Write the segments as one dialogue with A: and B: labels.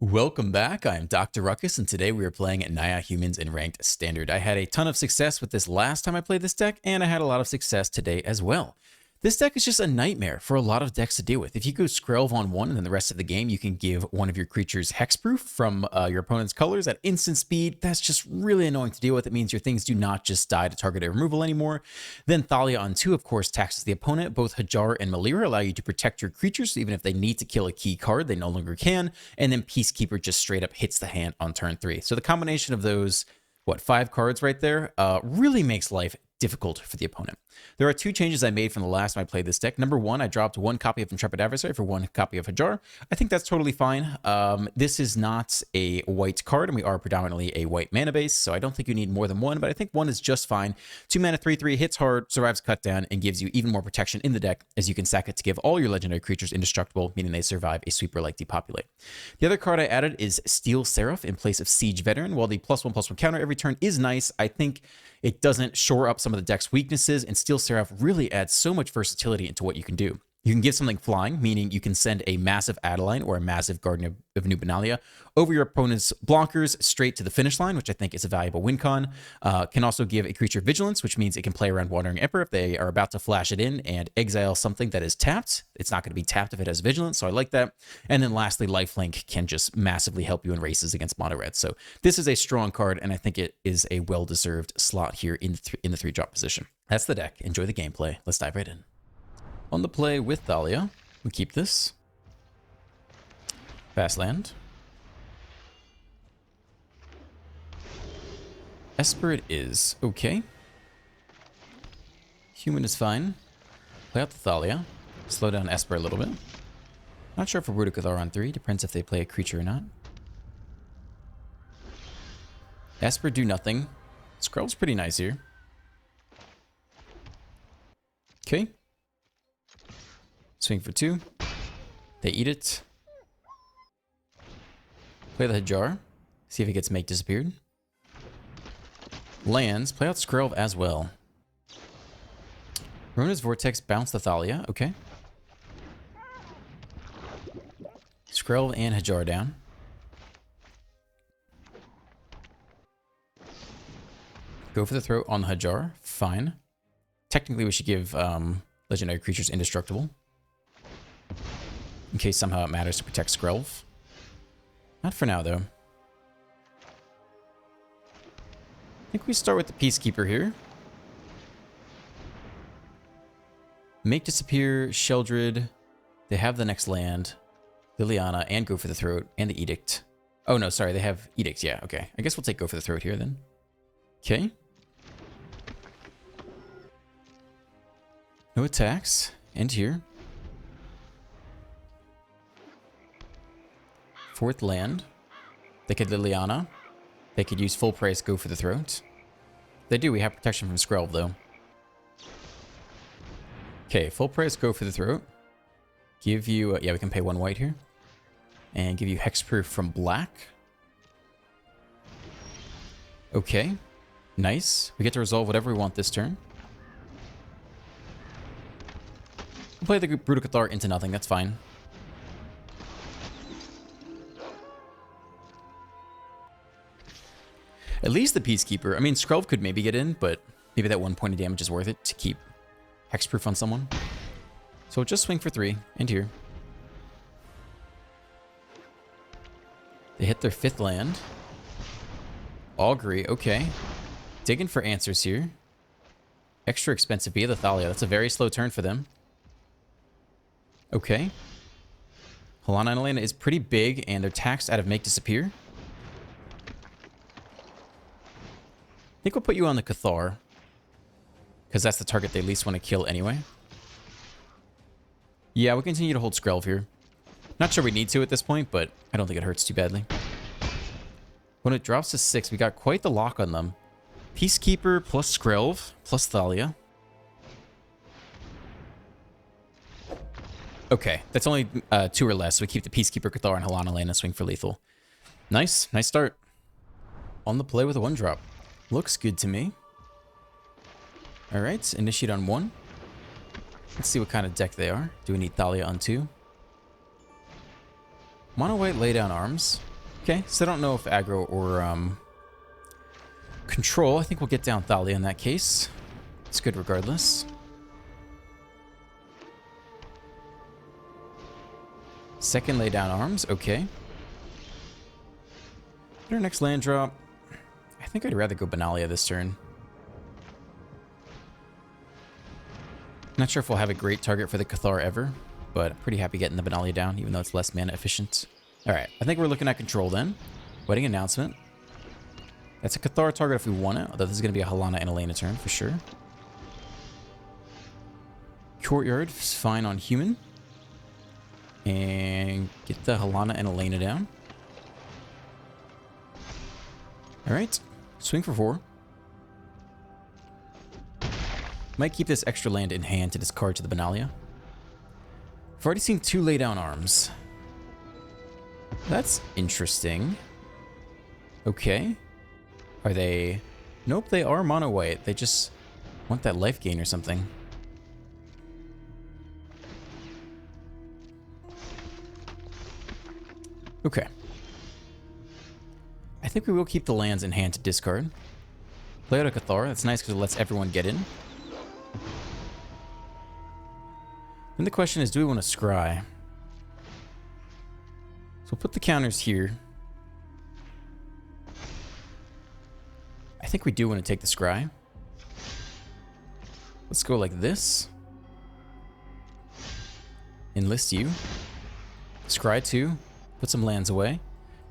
A: Welcome back, I'm Dr. Ruckus, and today we are playing Naya Humans in Ranked Standard. I had a ton of success with this last time I played this deck, and I had a lot of success today as well. This deck is just a nightmare for a lot of decks to deal with. If you go Skrelv on one, and then the rest of the game, you can give one of your creatures hexproof from your opponent's colors at instant speed. That's just really annoying to deal with. It means your things do not just die to targeted removal anymore. Then Thalia on two, of course, taxes the opponent. Both Hajar and Malira allow you to protect your creatures, so even if they need to kill a key card, they no longer can. And then Peacekeeper just straight up hits the hand on turn 3. So the combination of those, 5 cards right there, really makes life difficult for the opponent. There are 2 changes I made from the last time I played this deck. Number 1, I dropped 1 copy of Intrepid Adversary for 1 copy of Hajar. I think that's totally fine. This is not a white card, and we are predominantly a white mana base, so I don't think you need more than 1, but I think 1 is just fine. 2 mana, 3/3, hits hard, survives cut down, and gives you even more protection in the deck, as you can sack it to give all your legendary creatures indestructible, meaning they survive a sweeper like Depopulate. The other card I added is Steel Seraph in place of Siege Veteran. While the +1/+1 counter every turn is nice, I think it doesn't shore up some of the deck's weaknesses, and Steel Seraph really adds so much versatility into what you can do. You can give something flying, meaning you can send a massive Adeline or a massive Guardian of New Benalia over your opponent's blockers straight to the finish line, which I think is a valuable win con. Can also give a creature vigilance, which means it can play around Wandering Emperor if they are about to flash it in and exile something that is tapped. It's not going to be tapped if it has vigilance, so I like that. And then lastly, Lifelink can just massively help you in races against mono red. So this is a strong card, and I think it is a well-deserved slot here in the 3-drop position. That's the deck. Enjoy the gameplay. Let's dive right in. On the play with Thalia, we keep this. Fast land. Esper it is. Okay. Human is fine. Play out the Thalia. Slow down Esper a little bit. Not sure for Rudikathar on 3. Depends if they play a creature or not. Esper do nothing. Skrell's pretty nice here. Okay. Swing for 2. They eat it. Play the Hajar. See if it gets Make Disappeared. Lands. Play out Skrelv as well. Rona's Vortex. Bounce the Thalia. Okay. Skrelv and Hajar down. Go for the throat on the Hajar. Fine. Technically, we should give legendary creatures indestructible, in case somehow it matters to protect Skrelv. Not for now, though. I think we start with the Peacekeeper here. Make Disappear, Sheldred. They have the next land. Liliana, and Go for the Throat, and the Edict. Oh, no, sorry, they have Edict, yeah, okay. I guess we'll take Go for the Throat here, then. Okay. No attacks. End here. 4th land. They could Liliana. They could use full price Go for the Throat. They do. We have protection from Skrelv, though. Okay, full price Go for the Throat. Give you... yeah, we can pay 1 white here. And give you Hexproof from black. Okay. Nice. We get to resolve whatever we want this turn. We'll play the Rudikathar into nothing. That's fine. At least the Peacekeeper. I mean, Skrelv could maybe get in, but maybe that 1 point of damage is worth it to keep Hexproof on someone. So we'll just swing for 3. And here. They hit their 5th land. Augury. Okay. Digging for answers here. Extra expensive via the Thalia. That's a very slow turn for them. Okay. Halana and Elena is pretty big, and they're taxed out of Make Disappear. I think we'll put you on the Cathar, because that's the target they least want to kill anyway. Yeah, we'll continue to hold Skrelv here. Not sure we need to at this point, but I don't think it hurts too badly. When it drops to 6, we got quite the lock on them. Peacekeeper plus Skrelv plus Thalia. Okay, that's only 2 or less. So we keep the Peacekeeper, Cathar, and Halana Lane and swing for lethal. Nice. Nice start. On the play with a 1-drop. Looks good to me. Alright, initiate on 1. Let's see what kind of deck they are. Do we need Thalia on 2? Mono white lay down arms. Okay, so I don't know if aggro or control. I think we'll get down Thalia in that case. It's good regardless. Second lay down arms, okay. Our next land drop. I think I'd rather go Benalia this turn. Not sure if we'll have a great target for the Cathar ever, but I'm pretty happy getting the Benalia down, even though it's less mana efficient. Alright, I think we're looking at control then. Wedding announcement. That's a Cathar target if we want it, although this is going to be a Halana and Elena turn for sure. Courtyard is fine on human. And get the Halana and Elena down. Alright, swing for 4. Might keep this extra land in hand to discard to the Benalia. I've already seen 2 lay down arms. That's interesting. Okay. Are they... Nope, they are mono white. They just want that life gain or something. Okay. I think we will keep the lands in hand to discard. Play out a Cathar. That's nice because it lets everyone get in. Then the question is, do we want to scry? So we'll put the counters here. I think we do want to take the scry. Let's go like this. Enlist you. Scry 2. Put some lands away.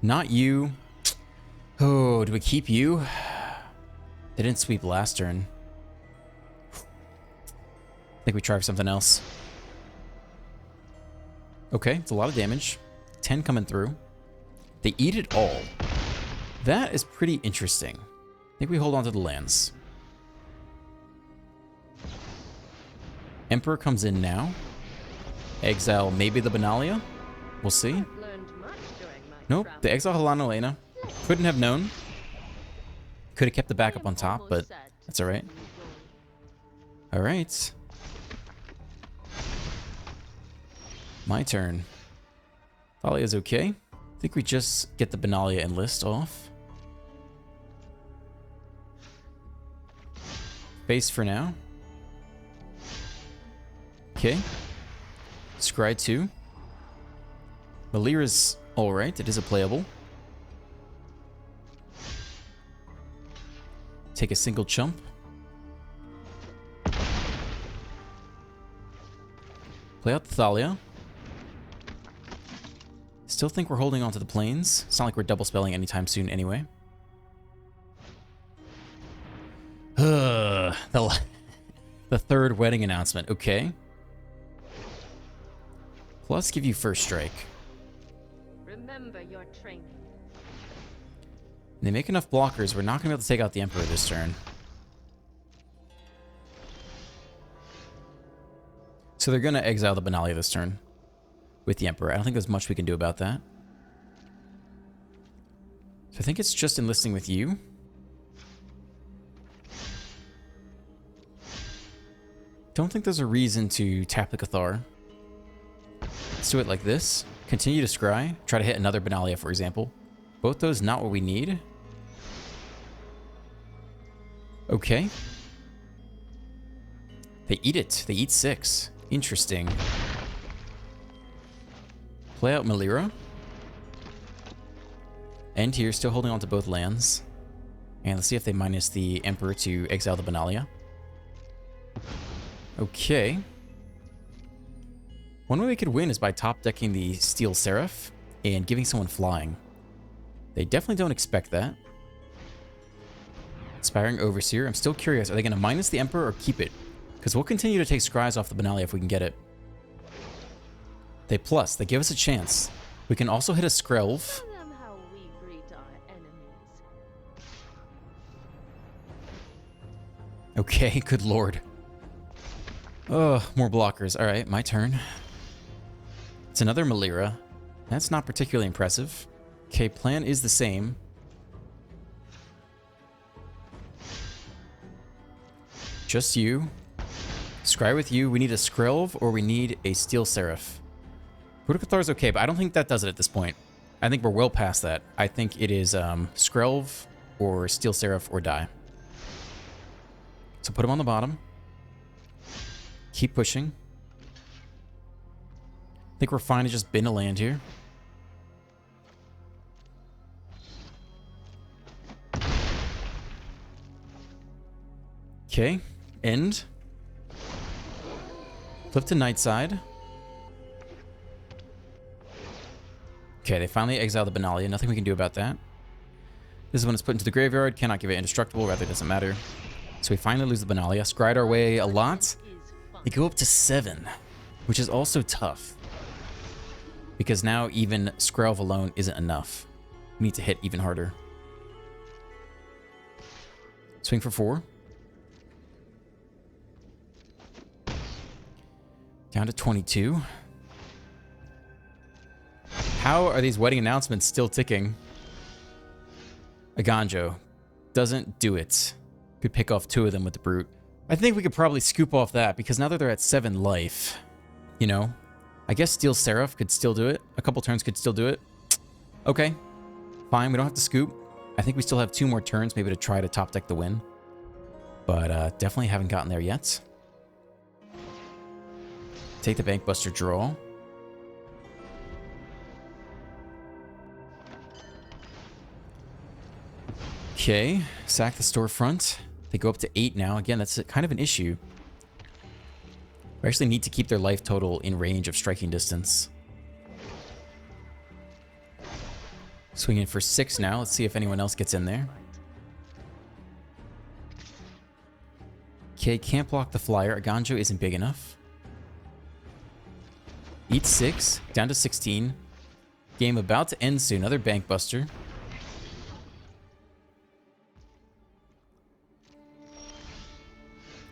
A: Not you. Oh, do we keep you? They didn't sweep last turn. I think we try for something else. Okay, it's a lot of damage. 10 coming through. They eat it all. That is pretty interesting. I think we hold on to the lands. Emperor comes in now. Exile maybe the Benalia. We'll see. Nope, the exile Halana Elena. Couldn't have known. Could have kept the backup on top, but that's alright. Alright. My turn. Thalia's okay. I think we just get the Benalia enlist off. Base for now. Okay. Scry 2. Malira's alright. It is a playable. Take a single chump. Play out the Thalia. Still think we're holding on to the plains. It's not like we're double spelling anytime soon anyway. The third wedding announcement. Okay. Plus give you first strike.
B: Remember your training.
A: They make enough blockers. We're not going to be able to take out the Emperor this turn. So they're going to exile the Benalia this turn with the Emperor. I don't think there's much we can do about that. So I think it's just enlisting with you. Don't think there's a reason to tap the Cathar. Let's do it like this. Continue to scry. Try to hit another Benalia, for example. Both those not what we need. Okay. They eat it. They eat 6. Interesting. Play out Malira. End here, still holding on to both lands. And let's see if they minus the Emperor to exile the Benalia. Okay. One way we could win is by top decking the Steel Seraph and giving someone flying. They definitely don't expect that. Inspiring Overseer. I'm still curious. Are they going to minus the Emperor or keep it? Because we'll continue to take scries off the Benalia if we can get it. They plus. They give us a chance. We can also hit a Skrelv.
B: Tell them how we greet our enemies.
A: Okay, good lord. Oh, more blockers. Alright, my turn. It's another Malira. That's not particularly impressive. Okay, plan is the same. Just you. Scry with you. We need a Skrelv or we need a Steel Seraph. Brutal Cathar's okay, but I don't think that does it at this point. I think we're well past that. I think it is Skrelv or Steel Seraph or die. So put him on the bottom. Keep pushing. I think we're fine to just bin a land here. Okay, end. Flip to Nightside. Okay, they finally exile the Benalia. Nothing we can do about that. This is when it's put into the graveyard. Cannot give it indestructible, rather it doesn't matter. So we finally lose the Benalia. Scryed our way a lot. They go up to 7, which is also tough. Because now even Skrelv alone isn't enough. We need to hit even harder. Swing for 4. Down to 22. How are these wedding announcements still ticking? Aganjo doesn't do it. Could pick off 2 of them with the Brute. I think we could probably scoop off that because now that they're at 7 life, you know, I guess Steel Seraph could still do it. A couple turns could still do it. Okay, fine. We don't have to scoop. I think we still have 2 more turns maybe to try to top deck the win. But definitely haven't gotten there yet. Take the Bankbuster draw. Okay, sack the storefront. They go up to 8 now. Again, that's kind of an issue. We actually need to keep their life total in range of striking distance. Swinging for 6 now. Let's see if anyone else gets in there. Okay, can't block the flyer. Aganjo isn't big enough. Eats 6, down to 16. Game about to end soon. Another Bankbuster.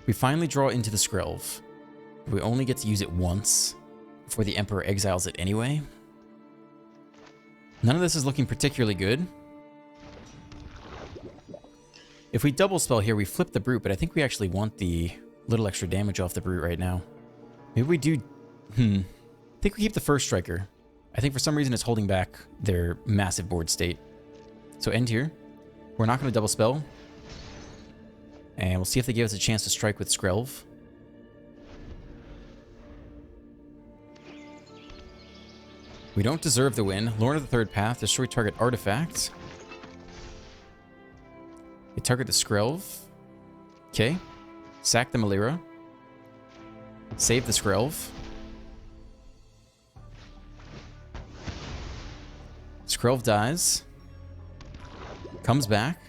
A: We finally draw into the Skrelv. We only get to use it once before the Emperor exiles it anyway. None of this is looking particularly good. If we double spell here, we flip the Brute, but I think we actually want the little extra damage off the Brute right now. Maybe we do... I think we keep the first striker. I think for some reason it's holding back their massive board state. So end here. We're not going to double spell. And we'll see if they give us a chance to strike with Skrelv. We don't deserve the win. Lorna of the Third Path. Destroy target artifact. They target the Skrelv. Okay. Sack the Malira. Save the Skrelv. Skrelv dies. Comes back.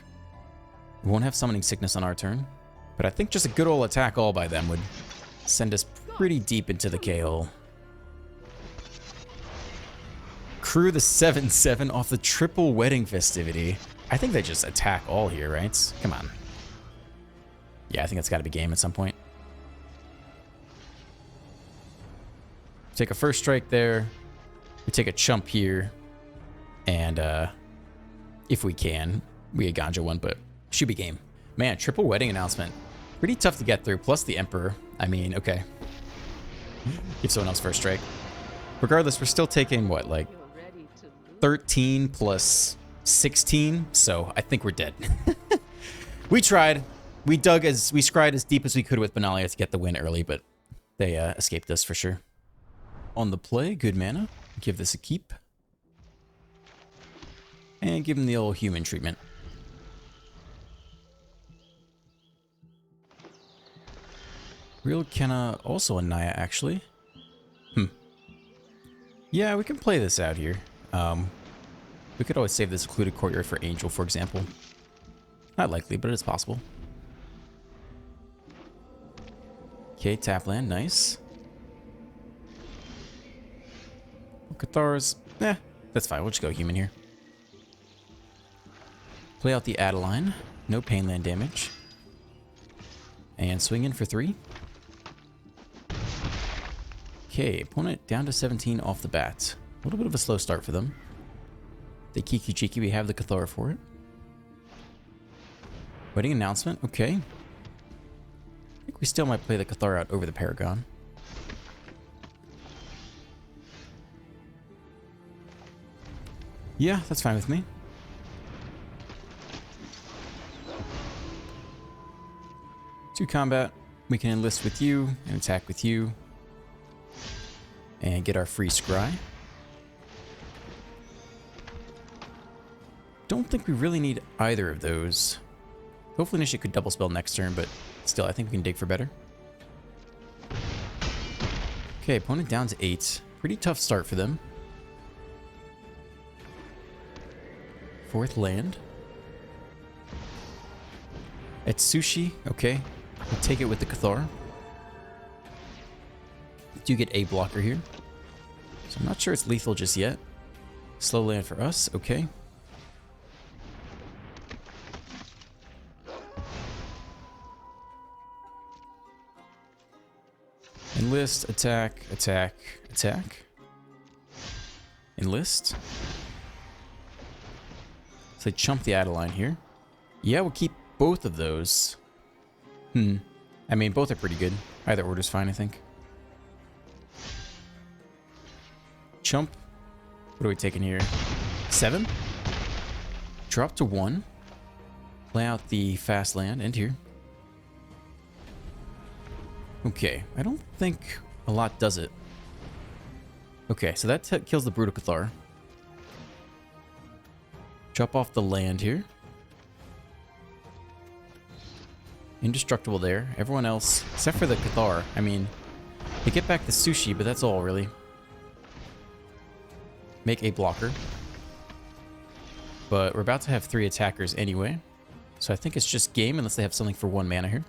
A: We won't have Summoning Sickness on our turn. But I think just a good old attack all by them would send us pretty deep into the KO. Crew the 7/7 off the triple wedding festivity. I think they just attack all here, right? Come on. Yeah, I think it's got to be game at some point. Take a first strike there. We take a chump here. And if we can, we get Ganja one, but should be game. Man, triple wedding announcement. Pretty tough to get through, plus the Emperor. I mean, okay. Give someone else first strike. Regardless, we're still taking, what, like 13 plus 16? So I think we're dead. We tried. We scryed as deep as we could with Benalia to get the win early, but they escaped us for sure. On the play, good mana. Give this a keep. And give him the old human treatment. Real Kenna, also a Naya, actually. Yeah, we can play this out here. We could always save this Secluded Courtyard for Angel, for example. Not likely, but it's possible. Okay, tap land, nice. Cathars, that's fine. We'll just go human here. Play out the Adeline. No pain land damage. And swing in for 3. Okay, opponent down to 17 off the bat. A little bit of a slow start for them. They Kiki Cheeky, we have the Cathar for it. Wedding announcement, okay. I think we still might play the Cathar out over the Paragon. Yeah, that's fine with me. To combat, we can enlist with you and attack with you. And get our free scry. Don't think we really need either of those. Hopefully Nisha could double spell next turn, but still, I think we can dig for better. Okay, opponent down to 8. Pretty tough start for them. 4th land. It's sushi. Okay. We'll take it with the Cathar. Do get a blocker here. So I'm not sure it's lethal just yet. Slow land for us. Okay. Enlist, attack, attack, attack. Enlist. So they chump the Adeline here. Yeah, we'll keep both of those. I mean, both are pretty good. Either order's fine, I think. Chump. What are we taking here? 7? Drop to 1. Play out the fast land. End here. Okay, I don't think a lot does it. Okay, so that kills the Brutal Cathar. Drop off the land here. Indestructible there. Everyone else, except for the Cathar, I mean, they get back the sushi, but that's all, really. Make a blocker. But we're about to have 3 attackers anyway. So I think it's just game unless they have something for 1 mana here.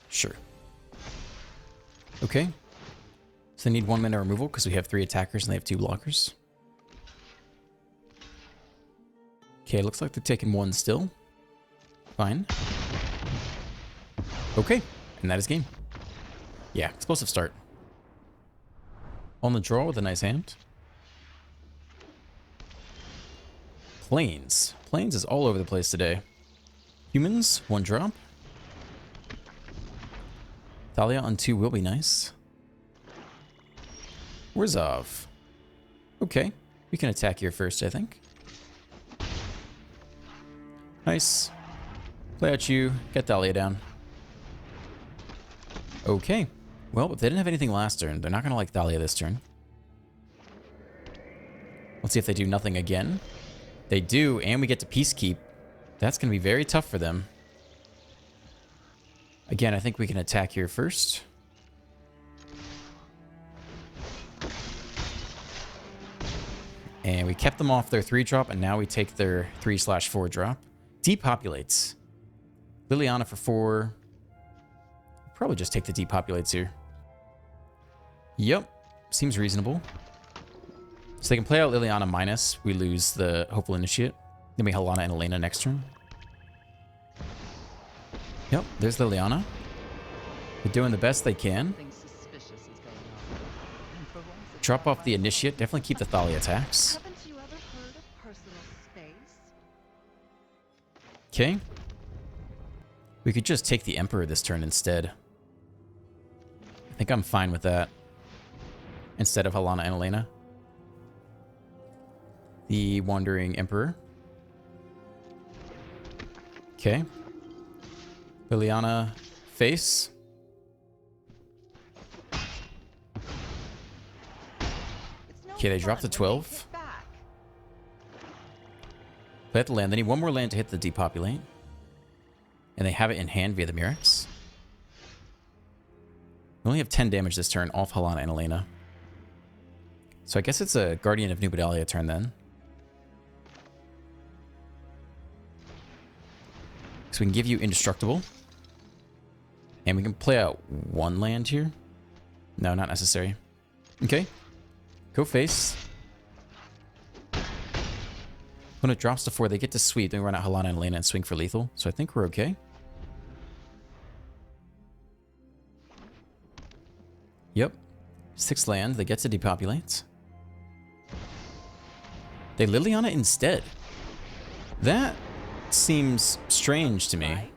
A: Sure. Okay. So they need 1 mana removal because we have 3 attackers and they have 2 blockers. Okay, looks like they're taking 1 still. Fine. Okay, and that is game. Yeah, explosive start. On the draw with a nice hand. Plains. Plains is all over the place today. Humans, 1 drop. Thalia on 2 will be nice. Orzhov. Okay, we can attack here first, I think. Nice. Play out you, get Thalia down. Okay. Well, if they didn't have anything last turn, they're not going to like Thalia this turn. Let's see if they do nothing again. They do, and we get to Peacekeep. That's going to be very tough for them. Again, I think we can attack here first. And we kept them off their 3-drop, and now we take their 3/4-drop. Depopulates. Liliana for 4. Probably just take the depopulates here. Yep. Seems reasonable. So they can play out Liliana minus. We lose the Hopeful Initiate. Then we Helana and Elena next turn. Yep, there's Liliana. They're doing the best they can. Drop off the Initiate. Definitely keep the Thalia attacks.
B: Haven't you ever heard of personal space?
A: Okay. We could just take the Emperor this turn instead. I think I'm fine with that. Instead of Helana and Elena. The Wandering Emperor. Okay. Liliana face. Okay, they dropped to 12. Play at the land. They need 1 more land to hit the depopulate. And they have it in hand via the Murex. We only have 10 damage this turn off Helana and Elena. So I guess it's a Guardian of New Bedalia turn then. So we can give you Indestructible. And we can play out 1 land here. No, not necessary. Okay. Go face. When it drops to 4, they get to sweep. Then we run out Helana and Elena and swing for lethal. So I think we're okay. Yep. 6 land. They get to depopulate. They Liliana instead. That seems strange to me.
C: Right?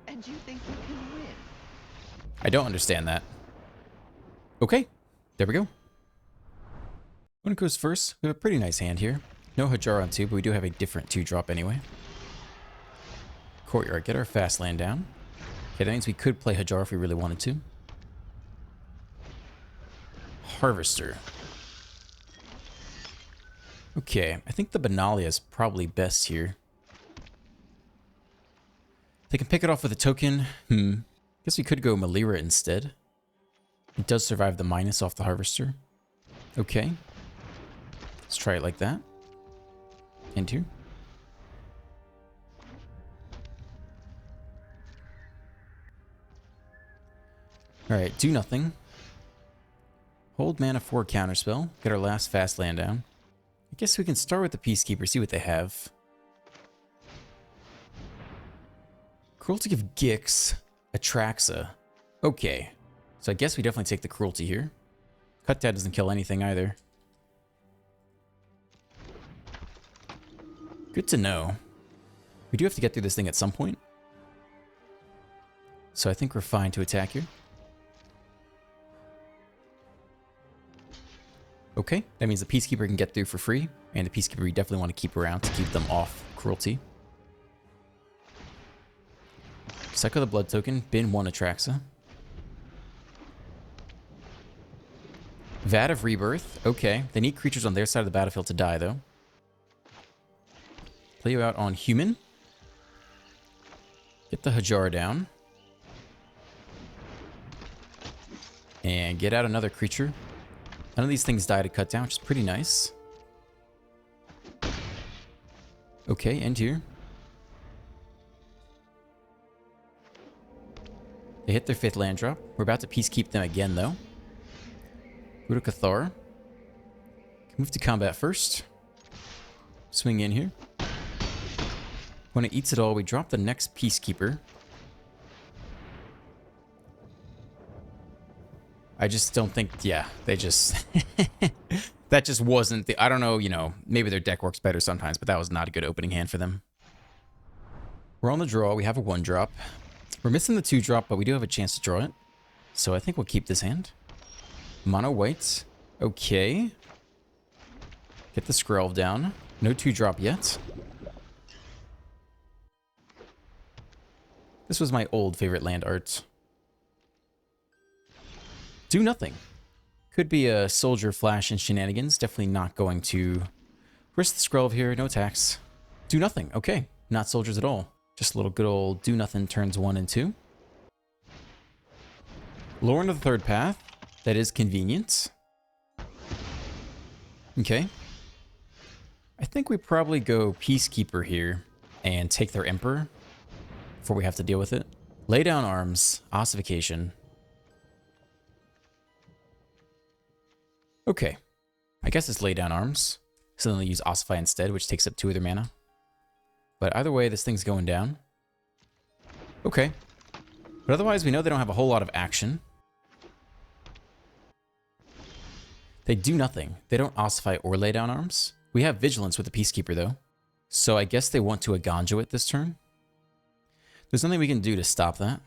C: And you think you can win?
A: I don't understand that. Okay, there we go. When it goes first, we have a pretty nice hand here. No Hajar on 2, but we do have a different 2-drop anyway. Courtyard, get our fast land down. Okay, that means we could play Hajar if we really wanted to. Harvester. Okay, I think the Benalia is probably best here. They can pick it off with a token. Guess we could go Malira instead. It does survive the minus off the Harvester. Okay. Let's try it like that. End here. Alright, do nothing. Hold mana for counterspell. Get our last fast land down. I guess we can start with the Peacekeeper, see what they have. Cruelty of Gix, Atraxa. Okay. So I guess we definitely take the Cruelty here. Cut Dad doesn't kill anything either. Good to know. We do have to get through this thing at some point. So I think we're fine to attack here. Okay, that means the Peacekeeper can get through for free, and the Peacekeeper we definitely want to keep around to keep them off Cruelty. Cycle the Blood Token, bin 1 Atraxa. Vat of Rebirth, okay. They need creatures on their side of the battlefield to die, though. Play you out on Human. Get the Hajar down. And get out another creature. None of these things die to cut down, which is pretty nice. Okay, end here. They hit their 5th land drop. We're about to Peacekeep them again, though. Go to Cathar. Move to combat first. Swing in here. When it eats it all, we drop the next Peacekeeper. I just don't think, yeah, they just, that just wasn't the, I don't know, you know, maybe their deck works better sometimes, but that was not a good opening hand for them. We're on the draw, we have a 1-drop. We're missing the 2-drop, but we do have a chance to draw it. So I think we'll keep this hand. Mono white, okay. Get the Skrelv down. No 2-drop yet. This was my old favorite land art. Do nothing. Could be a soldier flash and shenanigans. Definitely not going to risk the Skrelv here. No attacks. Do nothing. Okay. Not soldiers at all. Just a little good old do nothing turns 1 and 2. Lorn of the Third Path. That is convenient. Okay. I think we probably go Peacekeeper here and take their Emperor before we have to deal with it. Lay down arms. Ossification. Okay. I guess it's lay down arms. So then they use Ossify instead, which takes up 2 of their mana. But either way, this thing's going down. Okay. But otherwise, we know they don't have a whole lot of action. They do nothing. They don't Ossify or lay down arms. We have Vigilance with the Peacekeeper, though. So I guess they want to Aganjo it this turn. There's nothing we can do to stop that.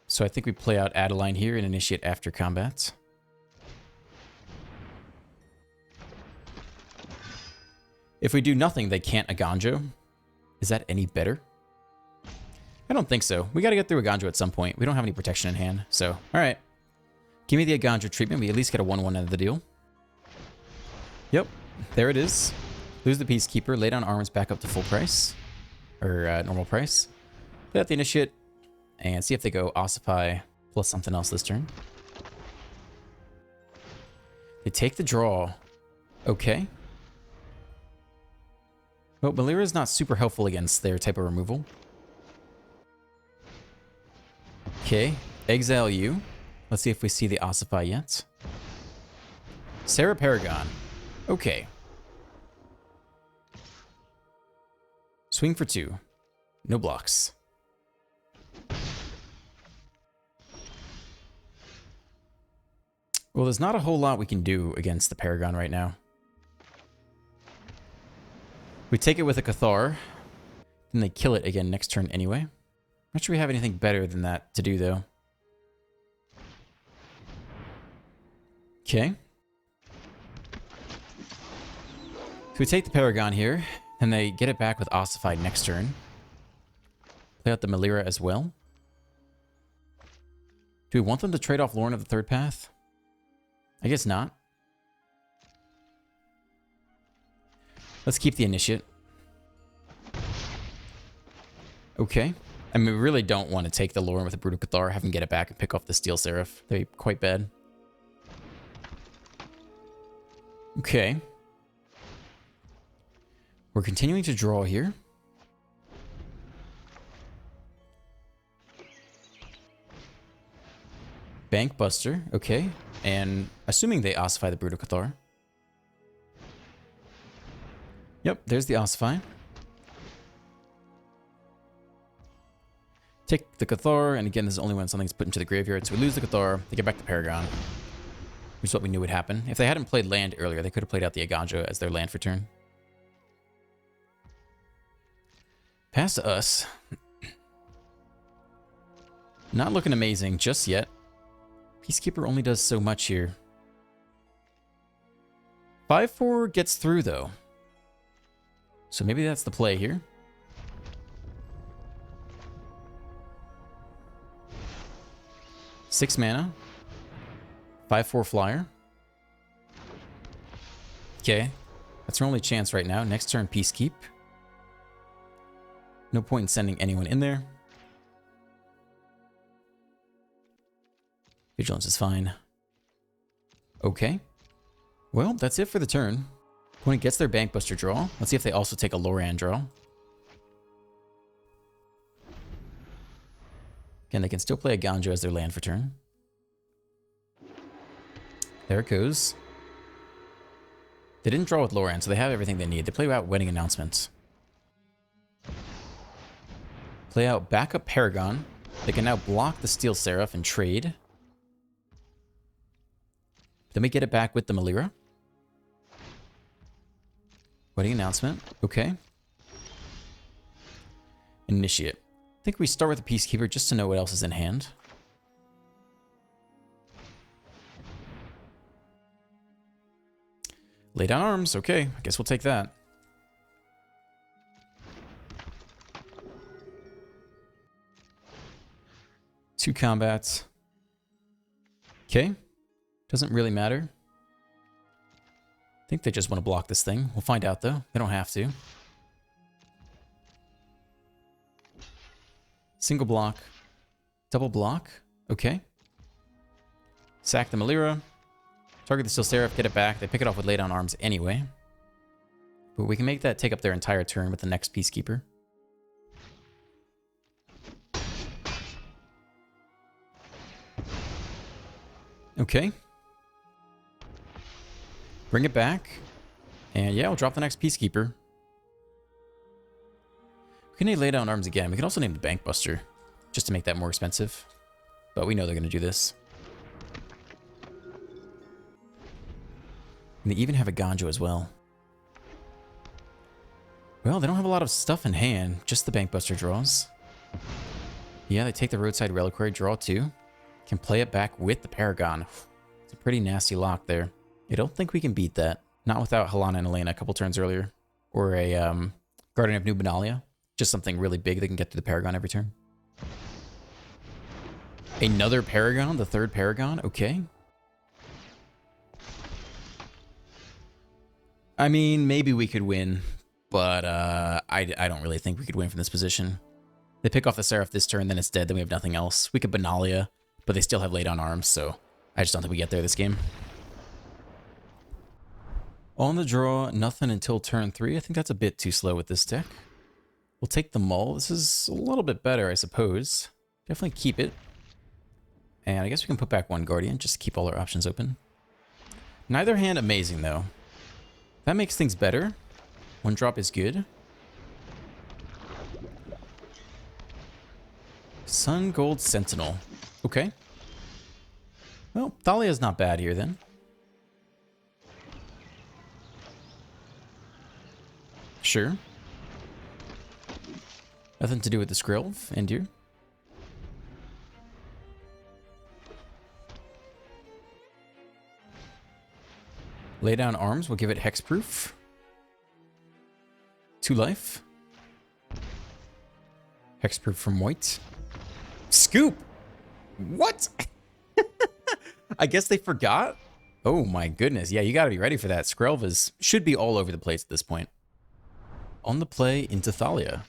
A: So I think we play out Adeline here and initiate after combat. If we do nothing, they can't Aganjo. Is that any better? I don't think so. We got to get through Aganjo at some point. We don't have any protection in hand, so all right. Give me the Aganjo treatment. We at least get a 1-1 out of the deal. Yep, there it is. Lose the Peacekeeper. Lay down arms back up to full price. Or normal price. Play out the Initiate. And see if they go Ossify plus something else this turn. They take the draw. Okay. Well, Malira is not super helpful against their type of removal. Okay, exile you. Let's see if we see the Ossify yet. Sarah Paragon. Okay. Swing for 2. No blocks. Well, there's not a whole lot we can do against the Paragon right now. We take it with a Cathar. Then they kill it again next turn anyway. Not sure we have anything better than that to do, though. Okay. So we take the Paragon here, and they get it back with Ossified next turn. Play out the Melira as well. Do we want them to trade off Lorne of the third path? I guess not. Let's keep the Initiate. Okay. I mean, we really don't want to take the Lorne with the Brutal Cathar, have him get it back and pick off the Steel Seraph. They'd be quite bad. Okay. We're continuing to draw here. Bank Buster, okay. And assuming they ossify the Brutal Cathar. Yep, there's the ossify. Take the Cathar, and again, this is only when something's put into the graveyard. So we lose the Cathar, they get back the Paragon, which is what we knew would happen. If they hadn't played land earlier, they could have played out the Aganjo as their land for turn. Pass to us. Not looking amazing just yet. Peacekeeper only does so much here. 5-4 gets through, though. So maybe that's the play here. Six mana. 5-4 flyer. Okay. That's our only chance right now. Next turn, Peacekeep. No point in sending anyone in there. Vigilance is fine. Okay. Well, that's it for the turn. Opponent gets their Bankbuster draw. Let's see if they also take a Loran draw. Again, they can still play a Ganjo as their land for turn. There it goes. They didn't draw with Loran, so they have everything they need. They play out Wedding Announcement. Play out backup Paragon. They can now block the Steel Seraph and trade. Then we get it back with the Melira. Wedding Announcement. Okay. Initiate. I think we start with the Peacekeeper just to know what else is in hand. Lay down arms. Okay, I guess we'll take that. Two combats. Okay. Doesn't really matter. I think they just want to block this thing. We'll find out, though. They don't have to. Single block. Double block. Okay. Sack the Melira. Target the Steel Seraph, get it back. They pick it off with lay down arms anyway. But we can make that take up their entire turn with the next Peacekeeper. Okay. Bring it back. And yeah, we'll drop the next Peacekeeper. We can lay down arms again. We can also name the Bankbuster, just to make that more expensive. But we know they're going to do this. And they even have a Ganjo as well. Well, they don't have a lot of stuff in hand, just the Bankbuster draws. Yeah, they take the Roadside Reliquary, draw two. Can play it back with the Paragon. It's a pretty nasty lock there. I don't think we can beat that. Not without Helana and Elena a couple turns earlier. Or a Guardian of New Benalia. Just something really big that can get through the Paragon every turn. Another Paragon, the third Paragon, okay. I mean, maybe we could win, but I don't really think we could win from this position. They pick off the Seraph this turn, then it's dead, then we have nothing else. We could Benalia, but they still have laid on arms, so I just don't think we get there this game. On the draw, nothing until turn 3. I think that's a bit too slow with this deck. We'll take the Mull. This is a little bit better, I suppose. Definitely keep it. And I guess we can put back one Guardian, just to keep all our options open. Neither hand amazing, though. That makes things better. One drop is good. Sun Gold Sentinel. Okay. Well, Thalia's not bad here, then. Sure. Nothing to do with the Skrill, Endur. Lay down arms. We'll give it hexproof. 2 life. Hexproof from white. Scoop! What? I guess they forgot? Oh my goodness. Yeah, you gotta be ready for that. Skrelvas should be all over the place at this point. On the play into Thalia.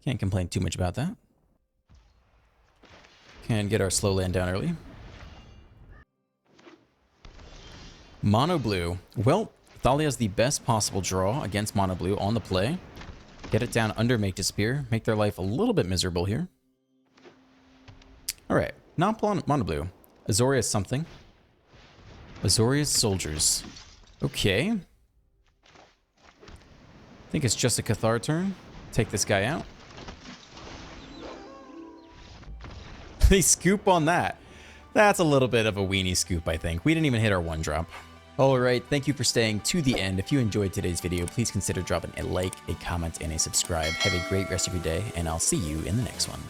A: Can't complain too much about that. Can get our slow land down early. Mono blue. Well, Thalia's the best possible draw against mono blue on the play. Get it down under Make Disappear. Make their life a little bit miserable here. Alright, not mono blue. Azorius something. Azorius soldiers. Okay. I think it's just a Cathar turn. Take this guy out. They scoop on that. That's a little bit of a weenie scoop, I think. We didn't even hit our 1-drop. Alright, thank you for staying to the end. If you enjoyed today's video, please consider dropping a like, a comment, and a subscribe. Have a great rest of your day, and I'll see you in the next one.